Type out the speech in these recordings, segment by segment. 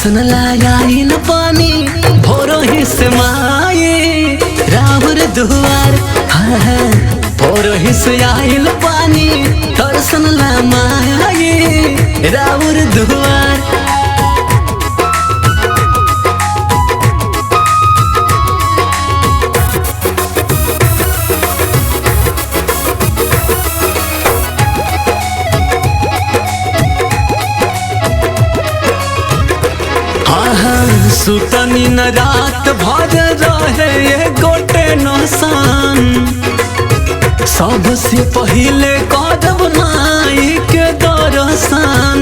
दर्शन लाइन पानी भोरो ही से माए रावर दुआर भोरो ही से आइल पानी दर्शन ला माए रावर दुआर। सुतनी न रात भर रहे ये गोटे नौसान सबसे पहले कदम माई के दर्शन।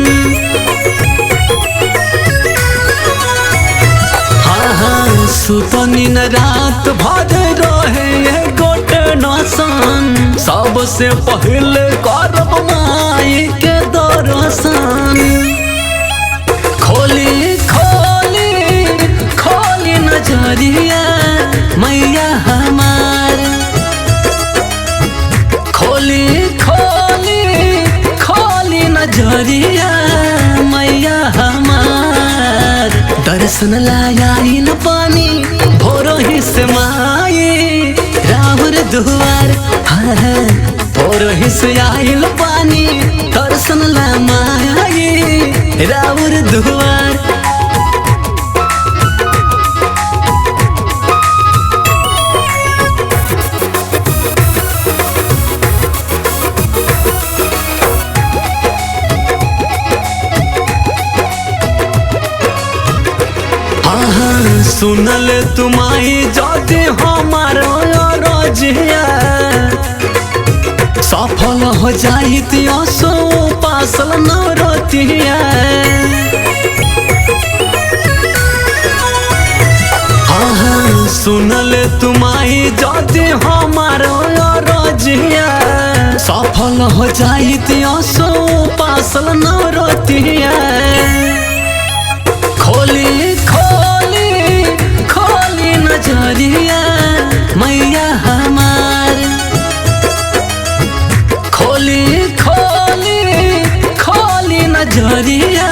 सुतनी न रात भर रहे ये गोटे नौसान सबसे पहले कदम माई के दर्शन। खोली नजरिया मैया हमार खोली नजरिया मैया हमार दर्शन लाइन पानी भोरो ही से माए रावर दुआर भोरो ही से आइल पानी दर्शन ला माए रावर दुआर। सुनल तुम्हारी जाति हमारो रजिया सफल हो जाई सो पासल नौरतिया। सुनल तुम्हारी जाति हमारो रजिया सफल हो जाई सो पासल नौरतिया। खोली नजरिया मैया हमार खोली नजरिया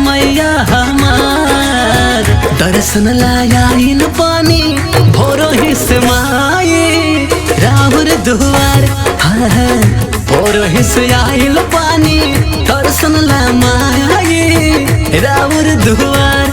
मैया हमार दर्शन लाइन पानी भोरो ही से माए रावर दुआर भोरो ही से आइल पानी दर्शन ला माए रावर दुआर।